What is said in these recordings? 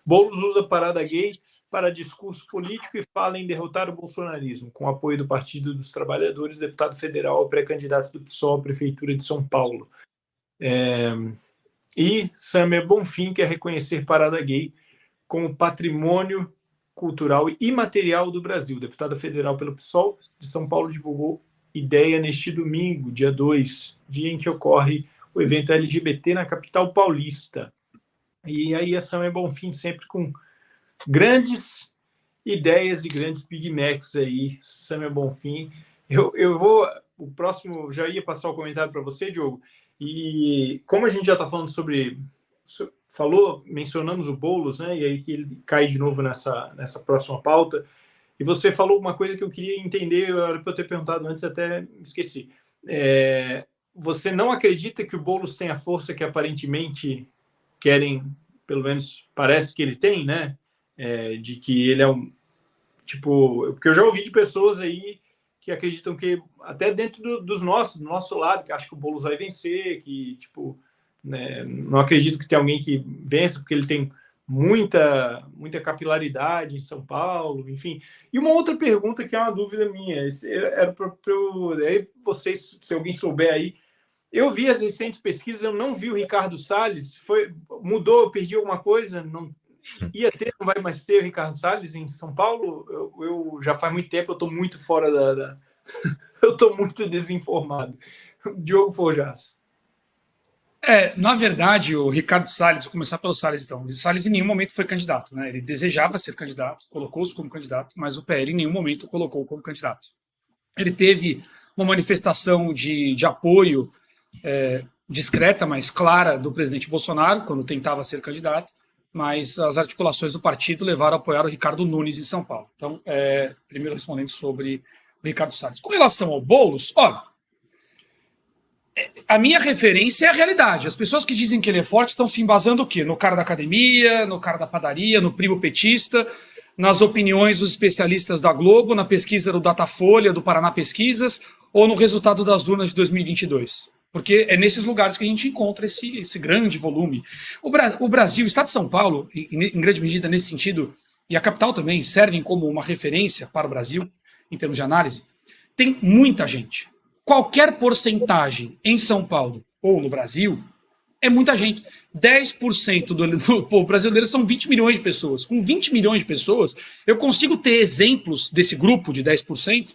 Boulos usa parada gay para discurso político e fala em derrotar o bolsonarismo, com apoio do Partido dos Trabalhadores, deputado federal, pré-candidato do PSOL à Prefeitura de São Paulo. E Samer Bonfim quer reconhecer parada gay como patrimônio cultural e imaterial do Brasil. Deputada federal pelo PSOL de São Paulo divulgou ideia neste domingo, dia 2, dia em que ocorre o evento LGBT na capital paulista. E aí a Samer Bonfim sempre com grandes ideias e grandes Big Macs aí, Samer Bonfim. Eu vou, o próximo, já ia passar o comentário para você, Diogo, e como a gente já está falando mencionamos o Boulos, né, e aí que ele cai de novo nessa próxima pauta, e você falou uma coisa que eu queria entender, era para eu ter perguntado antes, até esqueci. Você não acredita que o Boulos tem a força que aparentemente querem, pelo menos parece que ele tem, né? De que ele é um tipo, porque eu já ouvi de pessoas aí que acreditam que até dentro do nosso lado, que acha que o Boulos vai vencer, que tipo, né, não acredito que tenha alguém que vença porque ele tem muita capilaridade em São Paulo, enfim. E uma outra pergunta que é uma dúvida minha, era para vocês, se alguém souber aí, eu vi as recentes pesquisas, eu não vi o Ricardo Salles, mudou, eu perdi alguma coisa, não ia ter, não vai mais ter o Ricardo Salles em São Paulo? Eu já faz muito tempo, eu estou muito fora eu estou muito desinformado. Diogo Forjas. Na verdade, o Ricardo Salles, vou começar pelo Salles então. O Salles em nenhum momento foi candidato, né? Ele desejava ser candidato, colocou-se como candidato, mas o PL em nenhum momento o colocou como candidato. Ele teve uma manifestação de apoio discreta, mas clara, do presidente Bolsonaro, quando tentava ser candidato, mas as articulações do partido levaram a apoiar o Ricardo Nunes em São Paulo. Então, primeiro respondendo sobre o Ricardo Salles. Com relação ao Boulos, olha, a minha referência é a realidade. As pessoas que dizem que ele é forte estão se embasando o quê? No cara da academia, no cara da padaria, no primo petista, nas opiniões dos especialistas da Globo, na pesquisa do Datafolha, do Paraná Pesquisas, ou no resultado das urnas de 2022. Porque é nesses lugares que a gente encontra esse grande volume. O Brasil, o Estado de São Paulo, em grande medida nesse sentido, e a capital também, servem como uma referência para o Brasil, em termos de análise, tem muita gente. Qualquer porcentagem em São Paulo ou no Brasil é muita gente. 10% do povo brasileiro são 20 milhões de pessoas. Com 20 milhões de pessoas, eu consigo ter exemplos desse grupo de 10%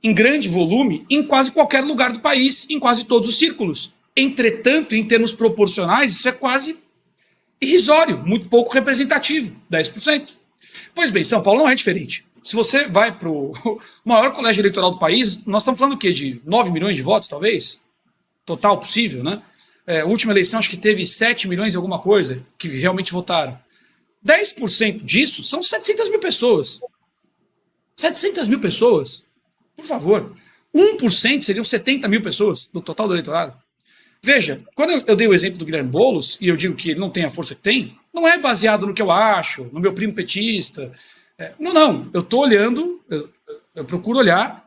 em grande volume em quase qualquer lugar do país, em quase todos os círculos. Entretanto, em termos proporcionais, isso é quase irrisório, muito pouco representativo, 10%. Pois bem, São Paulo não é diferente. Se você vai para o maior colégio eleitoral do país, nós estamos falando o quê? De 9 milhões de votos, talvez? Total possível, né? A última eleição acho que teve 7 milhões e alguma coisa que realmente votaram. 10% disso são 700 mil pessoas. 700 mil pessoas? Por favor. 1% seriam 70 mil pessoas do total do eleitorado. Veja, quando eu dei o exemplo do Guilherme Boulos, e eu digo que ele não tem a força que tem, não é baseado no que eu acho, no meu primo petista. Não. Eu estou olhando, eu procuro olhar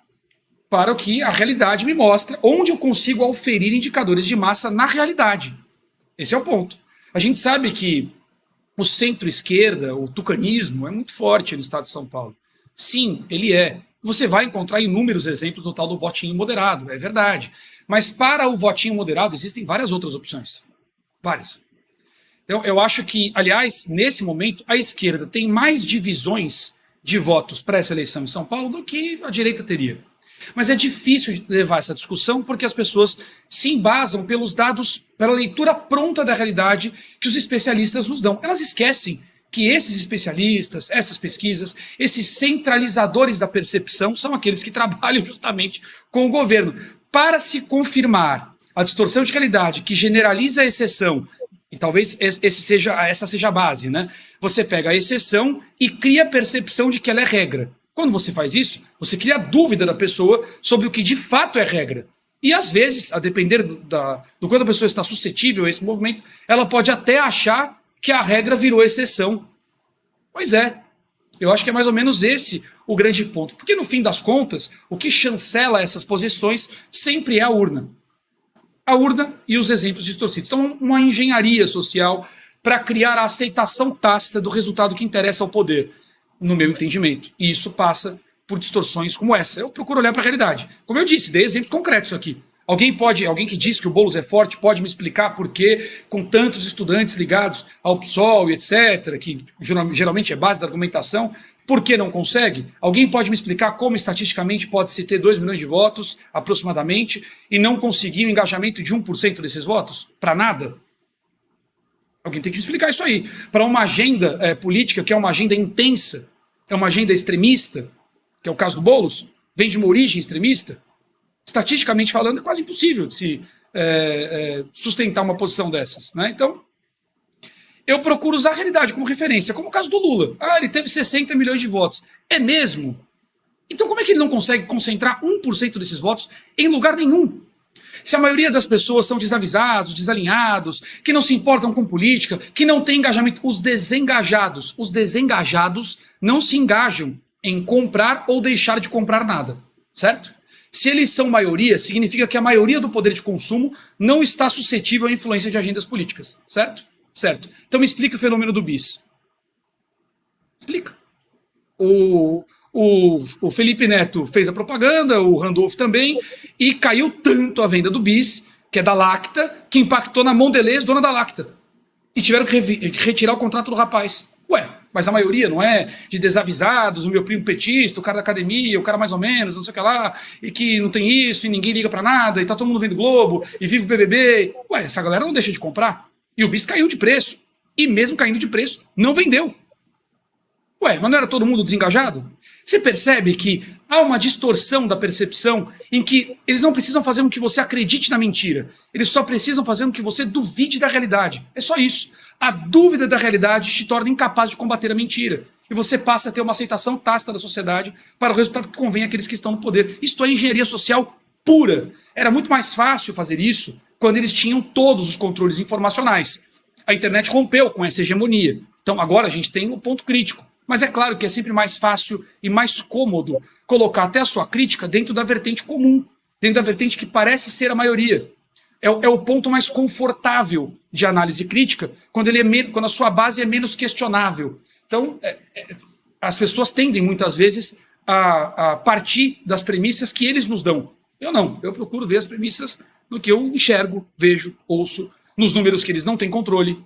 para o que a realidade me mostra, onde eu consigo auferir indicadores de massa na realidade. Esse é o ponto. A gente sabe que o centro-esquerda, o tucanismo, é muito forte no estado de São Paulo. Sim, ele é. Você vai encontrar inúmeros exemplos no tal do votinho moderado, é verdade. Mas para o votinho moderado existem várias outras opções. Várias. Eu acho que, aliás, nesse momento, a esquerda tem mais divisões de votos para essa eleição em São Paulo do que a direita teria. Mas é difícil levar essa discussão porque as pessoas se embasam pelos dados, pela leitura pronta da realidade que os especialistas nos dão. Elas esquecem que esses especialistas, essas pesquisas, esses centralizadores da percepção são aqueles que trabalham justamente com o governo. Para se confirmar a distorção de realidade que generaliza a exceção, e talvez essa seja a base, né? Você pega a exceção e cria a percepção de que ela é regra. Quando você faz isso, você cria a dúvida da pessoa sobre o que de fato é regra. E às vezes, a depender do quanto a pessoa está suscetível a esse movimento, ela pode até achar que a regra virou exceção. Pois é. Eu acho que é mais ou menos esse o grande ponto. Porque no fim das contas, o que chancela essas posições sempre é a urna. A urna e os exemplos distorcidos. Então, uma engenharia social para criar a aceitação tácita do resultado que interessa ao poder, no meu entendimento. E isso passa por distorções como essa. Eu procuro olhar para a realidade. Como eu disse, dei exemplos concretos aqui. Alguém que diz que o Boulos é forte, pode me explicar por que, com tantos estudantes ligados ao PSOL e etc., que geralmente é base da argumentação, por que não consegue? Alguém pode me explicar como estatisticamente pode-se ter 2 milhões de votos, aproximadamente, e não conseguir o engajamento de 1% desses votos? Para nada? Alguém tem que me explicar isso aí. Para uma agenda política que é uma agenda intensa, é uma agenda extremista, que é o caso do Boulos, vem de uma origem extremista, estatisticamente falando, é quase impossível de se sustentar uma posição dessas, né? Então, eu procuro usar a realidade como referência, como o caso do Lula. Ah, ele teve 60 milhões de votos. É mesmo? Então como é que ele não consegue concentrar 1% desses votos em lugar nenhum? Se a maioria das pessoas são desavisados, desalinhados, que não se importam com política, que não têm engajamento, os desengajados não se engajam em comprar ou deixar de comprar nada, certo? Se eles são maioria, significa que a maioria do poder de consumo não está suscetível à influência de agendas políticas, certo? Certo. Então me explica o fenômeno do bis. Explica. O Felipe Neto fez a propaganda, o Randolph também, e caiu tanto a venda do bis, que é da Lacta, que impactou na Mondelez, dona da Lacta. E tiveram que retirar o contrato do rapaz. Ué, mas a maioria não é de desavisados, o meu primo petista, o cara da academia, o cara mais ou menos, não sei o que lá, e que não tem isso, e ninguém liga pra nada, e tá todo mundo vendo Globo, e vive o BBB. Ué, essa galera não deixa de comprar. E o bis caiu de preço. E mesmo caindo de preço, não vendeu. Ué, mas não era todo mundo desengajado? Você percebe que há uma distorção da percepção em que eles não precisam fazer com que você acredite na mentira. Eles só precisam fazer com que você duvide da realidade. É só isso. A dúvida da realidade te torna incapaz de combater a mentira. E você passa a ter uma aceitação tácita da sociedade para o resultado que convém àqueles que estão no poder. Isto é engenharia social pura. Era muito mais fácil fazer isso quando eles tinham todos os controles informacionais. A internet rompeu com essa hegemonia. Então agora a gente tem um ponto crítico. Mas é claro que é sempre mais fácil e mais cômodo colocar até a sua crítica dentro da vertente comum, dentro da vertente que parece ser a maioria. É o ponto mais confortável de análise crítica, quando a sua base é menos questionável. Então, as pessoas tendem muitas vezes a partir das premissas que eles nos dão. Eu não, eu procuro ver as premissas no que eu enxergo, vejo, ouço, nos números que eles não têm controle,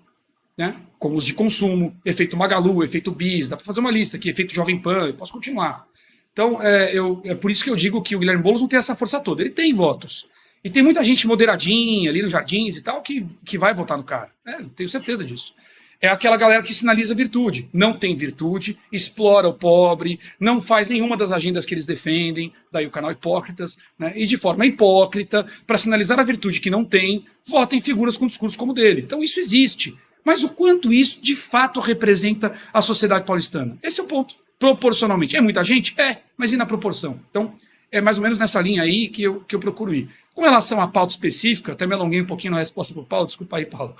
né? Como os de consumo, efeito Magalu, efeito Bis, dá para fazer uma lista aqui, efeito Jovem Pan, eu posso continuar. Então, é por isso que eu digo que o Guilherme Boulos não tem essa força toda. Ele tem votos. E tem muita gente moderadinha ali nos jardins e tal que vai votar no cara. Tenho certeza disso. É aquela galera que sinaliza virtude. Não tem virtude, explora o pobre, não faz nenhuma das agendas que eles defendem, daí o canal Hipócritas, né? E de forma hipócrita, para sinalizar a virtude que não tem, vota em figuras com discurso como o dele. Então isso existe. Mas o quanto isso de fato representa a sociedade paulistana? Esse é o ponto. Proporcionalmente. É muita gente? Mas e na proporção? Então, é mais ou menos nessa linha aí que eu procuro ir. Com relação à pauta específica, até me alonguei um pouquinho na resposta para o Paulo, desculpa aí, Paulo,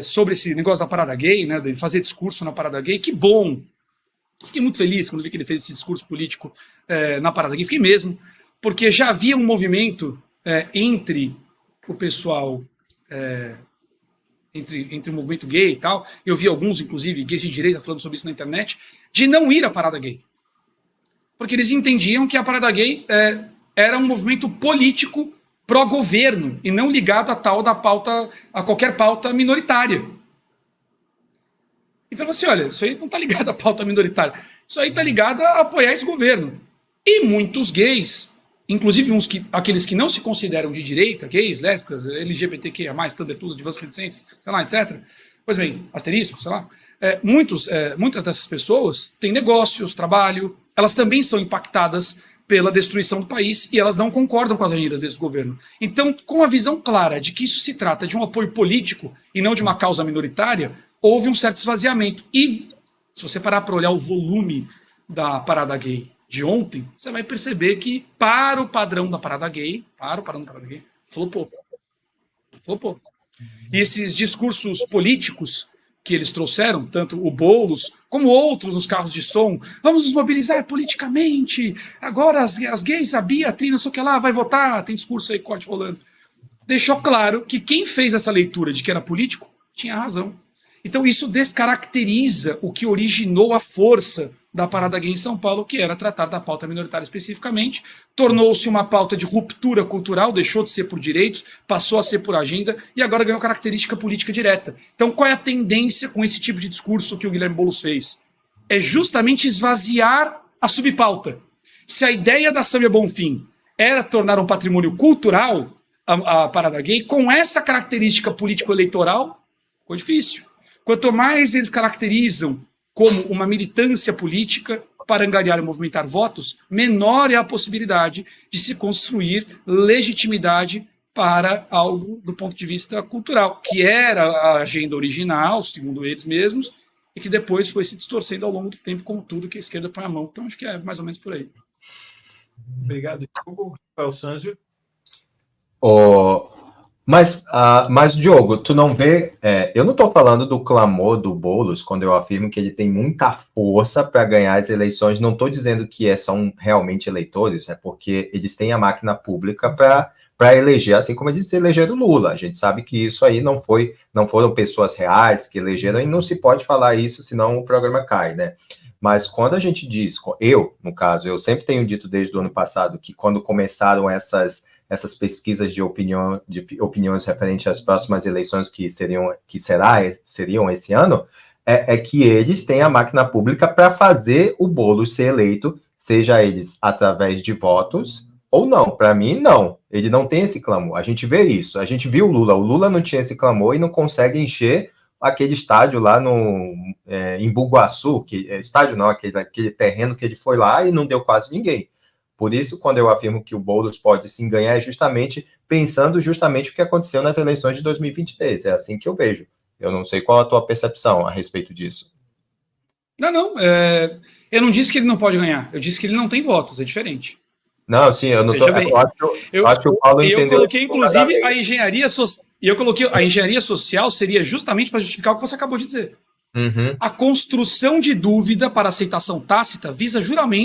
sobre esse negócio da parada gay, né, de fazer discurso na parada gay, que bom! Fiquei muito feliz quando vi que ele fez esse discurso político na parada gay, fiquei mesmo, porque já havia um movimento entre o pessoal, entre o movimento gay e tal, eu vi alguns, inclusive, gays de direita falando sobre isso na internet, de não ir à parada gay. Porque eles entendiam que a parada gay era um movimento político pró-governo e não ligado a qualquer pauta minoritária. Então você, olha, isso aí não está ligado à pauta minoritária, isso aí está ligado a apoiar esse governo. E muitos gays, inclusive aqueles que não se consideram de direita, gays, lésbicas, LGBTQIA+, Thunder Plus, Divãs Reticentes, sei lá, etc. Pois bem, asterisco, sei lá. Muitas dessas pessoas têm negócios, trabalho, elas também são impactadas pela destruição do país e elas não concordam com as agendas desse governo. Então, com a visão clara de que isso se trata de um apoio político e não de uma causa minoritária, houve um certo esvaziamento. E se você parar para olhar o volume da parada gay de ontem, você vai perceber que para o padrão da parada gay, flopou. E esses discursos políticos que eles trouxeram, tanto o Boulos como outros nos carros de som, vamos nos mobilizar politicamente, agora as gays, a Bia, a Trina, não sei o que lá, vai votar, tem discurso aí, corte rolando. Deixou claro que quem fez essa leitura de que era político, tinha razão. Então isso descaracteriza o que originou a força da parada gay em São Paulo, que era tratar da pauta minoritária especificamente, tornou-se uma pauta de ruptura cultural, deixou de ser por direitos, passou a ser por agenda e agora ganhou característica política direta. Então qual é a tendência com esse tipo de discurso que o Guilherme Boulos fez? É justamente esvaziar a subpauta. Se a ideia da Samia Bonfim era tornar um patrimônio cultural a parada gay, com essa característica político-eleitoral, ficou difícil. Quanto mais eles caracterizam como uma militância política para angariar e movimentar votos, menor é a possibilidade de se construir legitimidade para algo do ponto de vista cultural, que era a agenda original, segundo eles mesmos, e que depois foi se distorcendo ao longo do tempo com tudo que a esquerda põe a mão. Então, acho que é mais ou menos por aí. Obrigado, Diogo. Rafael Sanzio. Mas, Diogo, tu não vê... eu não estou falando do clamor do Boulos quando eu afirmo que ele tem muita força para ganhar as eleições. Não estou dizendo que são realmente eleitores, é porque eles têm a máquina pública para eleger, assim como eles elegeram Lula. A gente sabe que isso aí não foram pessoas reais que elegeram, e não se pode falar isso, senão o programa cai, né? Mas quando a gente diz, no caso, eu sempre tenho dito desde o ano passado que quando começaram essas pesquisas de opiniões referentes às próximas eleições seriam esse ano, é que eles têm a máquina pública para fazer o Boulos ser eleito, seja eles através de votos ou não. Para mim, não. Ele não tem esse clamor. A gente vê isso. A gente viu o Lula não tinha esse clamor e não consegue encher aquele estádio lá em Bugaçu, estádio não, aquele terreno que ele foi lá e não deu quase ninguém. Por isso, quando eu afirmo que o Boulos pode sim ganhar, é justamente pensando o que aconteceu nas eleições de 2023. É assim que eu vejo. Eu não sei qual a tua percepção a respeito disso. Não. Eu não disse que ele não pode ganhar. Eu disse que ele não tem votos. É diferente. Não, sim, eu não tô... Eu acho que o Paulo entendeu. Eu coloquei, inclusive, a engenharia social. E eu coloquei a engenharia social seria justamente para justificar o que você acabou de dizer. Uhum. A construção de dúvida para aceitação tácita visa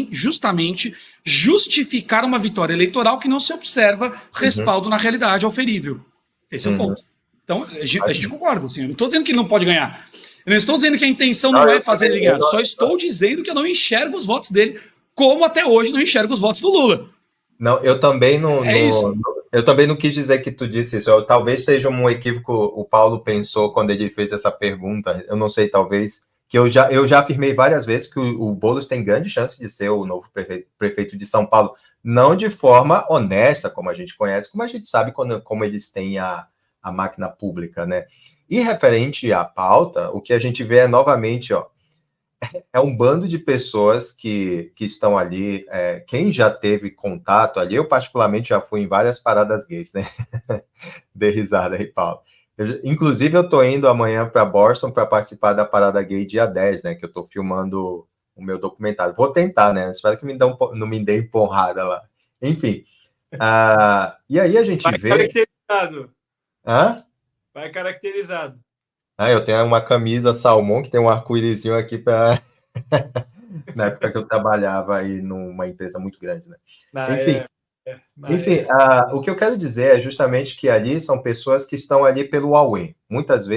justamente justificar uma vitória eleitoral que não se observa respaldo na realidade auferível. Esse é o ponto. Então, a gente concorda. Assim, eu não estou dizendo que ele não pode ganhar. Eu não estou dizendo que a intenção não é fazer ele ganhar. Só estou dizendo que eu não enxergo os votos dele, como até hoje não enxergo os votos do Lula. Não, eu também não... isso. Eu também não quis dizer que tu disse isso. Talvez seja um equívoco o Paulo pensou quando ele fez essa pergunta. Eu não sei, talvez... que eu já afirmei várias vezes que o Boulos tem grande chance de ser o novo prefeito de São Paulo. Não de forma honesta, como a gente conhece, como a gente sabe como eles têm a máquina pública, né? E referente à pauta, o que a gente vê é, novamente, é um bando de pessoas que estão ali, quem já teve contato ali, eu particularmente já fui em várias paradas gays, né? Dê risada aí, Paulo. Inclusive, eu tô indo amanhã para Boston para participar da parada gay dia 10, né? Que eu tô filmando o meu documentário. Vou tentar, né? Espero que não me dê porrada lá. Enfim. E aí a gente vê... Caracterizado. Hã? Vai caracterizado. Eu tenho uma camisa salmão que tem um arco-írisinho aqui para... Na época que eu trabalhava aí numa empresa muito grande, né? Enfim, o que eu quero dizer é justamente que ali são pessoas que estão ali pelo Huawei. Muitas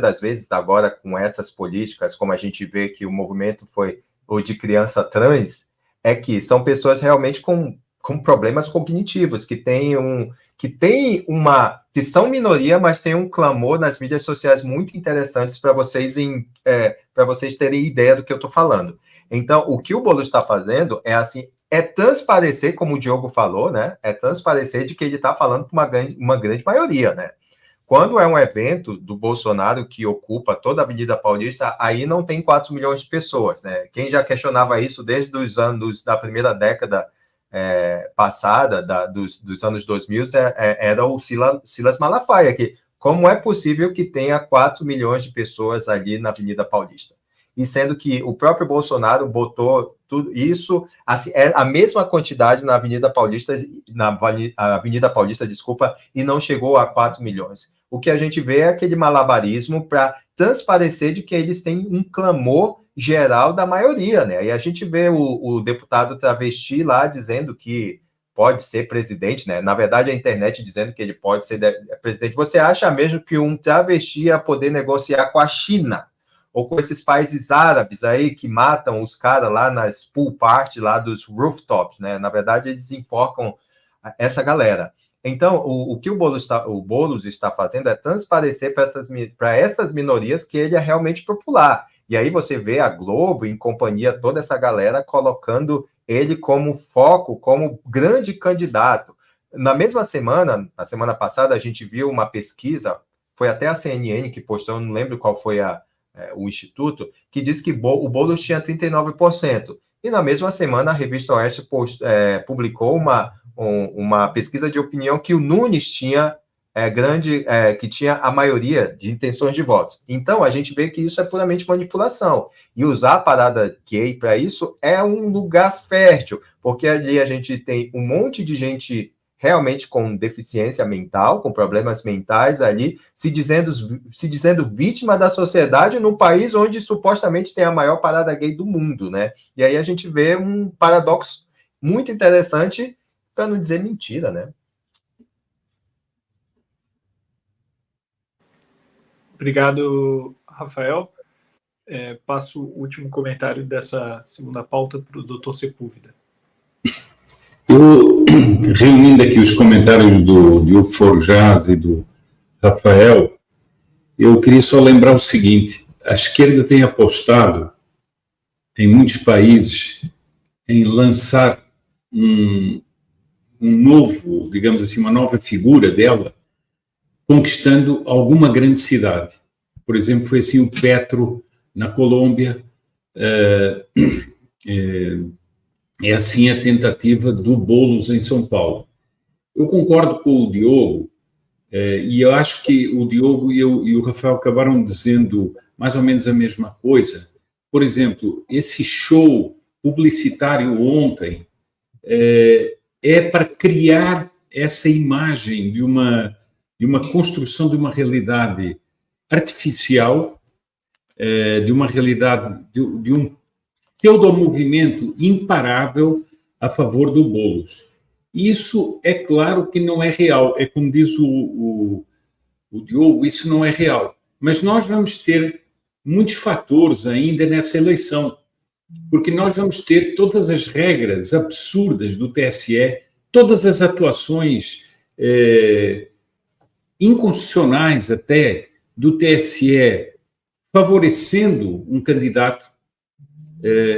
das vezes, agora com essas políticas, como a gente vê que o movimento foi o de criança trans, é que são pessoas realmente com problemas cognitivos, que são minoria, mas tem um clamor nas mídias sociais muito interessantes para vocês terem ideia do que eu estou falando. Então, o que o Boulos está fazendo é transparecer, como o Diogo falou, né? É transparecer de que ele está falando para uma grande maioria, né? Quando é um evento do Bolsonaro que ocupa toda a Avenida Paulista, aí não tem 4 milhões de pessoas, né? Quem já questionava isso desde os anos da primeira década passada, dos anos 2000, era o Silas Malafaia, que como é possível que tenha 4 milhões de pessoas ali na Avenida Paulista? E sendo que o próprio Bolsonaro botou tudo isso, assim, é a mesma quantidade na Avenida Paulista, desculpa, e não chegou a 4 milhões. O que a gente vê é aquele malabarismo para transparecer de que eles têm um clamor geral da maioria, né? E a gente vê o deputado travesti lá dizendo que pode ser presidente, né? Na verdade, a internet dizendo que ele pode ser presidente. Você acha mesmo que um travesti ia poder negociar com a China? Ou com esses países árabes aí que matam os caras lá nas pool party, lá dos rooftops, né? Na verdade, eles enforcam essa galera. Então, o que o Boulos está fazendo é transparecer para essas minorias que ele é realmente popular. E aí você vê a Globo, em companhia, toda essa galera, colocando ele como foco, como grande candidato. Na mesma semana, na semana passada, a gente viu uma pesquisa, foi até a CNN que postou, não lembro qual foi o instituto, que disse que o Boulos tinha 39%. E na mesma semana, a revista Oeste publicou uma pesquisa de opinião que o Nunes tinha que tinha a maioria de intenções de votos. Então, a gente vê que isso é puramente manipulação. E usar a parada gay para isso é um lugar fértil, porque ali a gente tem um monte de gente realmente com deficiência mental, com problemas mentais ali, se dizendo vítima da sociedade num país onde supostamente tem a maior parada gay do mundo, né? E aí a gente vê um paradoxo muito interessante, para não dizer mentira, né? Obrigado, Rafael. Passo o último comentário dessa segunda pauta para o Dr. Sepúlveda. Eu, reunindo aqui os comentários do Diogo Forjaz e do Rafael, eu queria só lembrar o seguinte: a esquerda tem apostado em muitos países em lançar um novo, digamos assim, uma nova figura dela, conquistando alguma grande cidade. Por exemplo, foi assim o Petro na Colômbia, é assim a tentativa do Boulos em São Paulo. Eu concordo com o Diogo, e eu acho que o Diogo e o Rafael acabaram dizendo mais ou menos a mesma coisa. Por exemplo, esse show publicitário ontem é para criar essa imagem de uma construção de uma realidade artificial, de uma realidade, de um pseudo-movimento imparável a favor do Boulos. Isso, é claro que não é real. É como diz o Diogo, isso não é real. Mas nós vamos ter muitos fatores ainda nessa eleição, porque nós vamos ter todas as regras absurdas do TSE, todas as atuações inconstitucionais até do TSE favorecendo um candidato.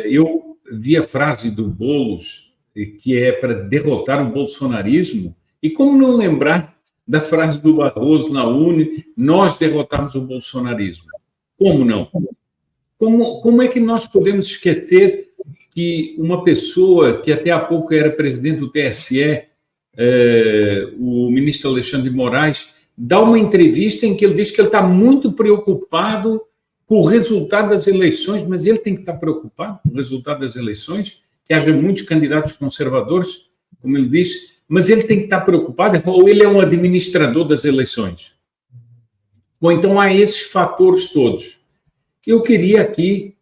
Eu vi a frase do Boulos, que é para derrotar o bolsonarismo, e como não lembrar da frase do Barroso na UNE, nós derrotamos o bolsonarismo. Como não? Como é que nós podemos esquecer que uma pessoa que até há pouco era presidente do TSE, o ministro Alexandre de Moraes, dá uma entrevista em que ele diz que ele está muito preocupado com o resultado das eleições, mas ele tem que estar preocupado com o resultado das eleições, que haja muitos candidatos conservadores, como ele diz, mas ele tem que estar preocupado, ou ele é um administrador das eleições. Ou então há esses fatores todos. Eu queria aqui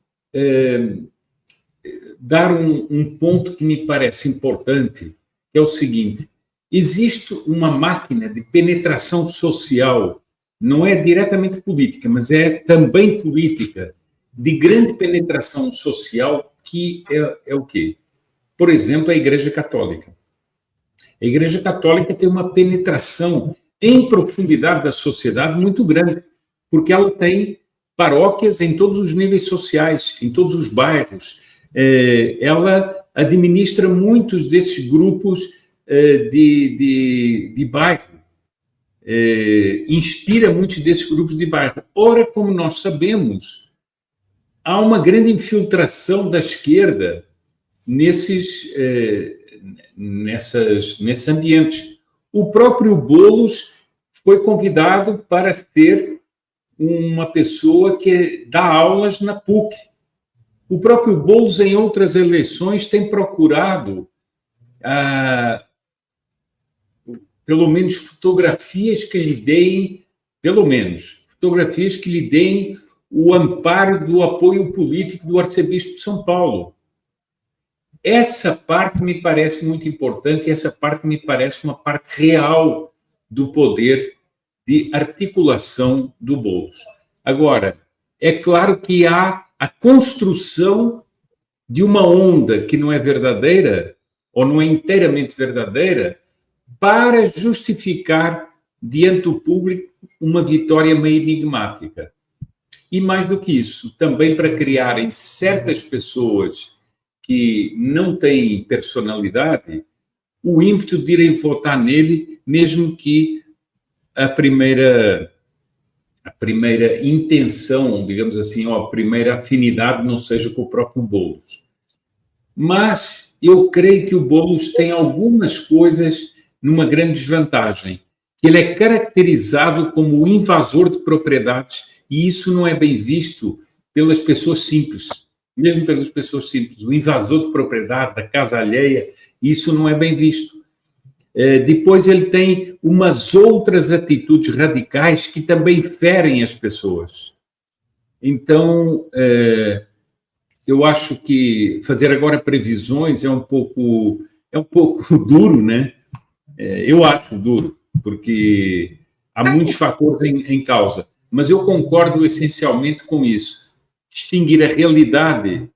dar um ponto que me parece importante, que é o seguinte: existe uma máquina de penetração social, não é diretamente política, mas é também política, de grande penetração social, que é o quê? Por exemplo, a Igreja Católica. A Igreja Católica tem uma penetração em profundidade da sociedade muito grande, porque ela tem paróquias em todos os níveis sociais, em todos os bairros. Ela administra muitos desses grupos de bairro, inspira muitos desses grupos de bairro. Ora, como nós sabemos, há uma grande infiltração da esquerda nesses ambientes. O próprio Boulos foi convidado para ser uma pessoa que dá aulas na PUC. O próprio Boulos, em outras eleições, tem procurado pelo menos fotografias que lhe deem o amparo do apoio político do arcebispo de São Paulo. essa parte me parece muito importante, e essa parte me parece uma parte real do poder de articulação do Boulos. Agora, é claro que há a construção de uma onda que não é verdadeira, ou não é inteiramente verdadeira, para justificar diante do público uma vitória meio enigmática. E mais do que isso, também para criar em certas pessoas que não têm personalidade o ímpeto de irem votar nele, mesmo que a primeira intenção, digamos assim, ou a primeira afinidade não seja com o próprio Boulos. Mas eu creio que o Boulos tem algumas coisas numa grande desvantagem. Ele é caracterizado como o invasor de propriedades, e isso não é bem visto pelas pessoas simples, mesmo pelas pessoas simples. O invasor de propriedade, da casa alheia, isso não é bem visto. Depois ele tem umas outras atitudes radicais que também ferem as pessoas. Então, eu acho que fazer agora previsões é um pouco duro, né? Eu acho duro, porque há muitos fatores em causa. Mas eu concordo essencialmente com isso. Distinguir a realidade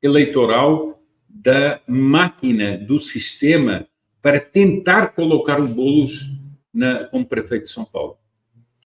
eleitoral da máquina, do sistema, para tentar colocar o Boulos como prefeito de São Paulo.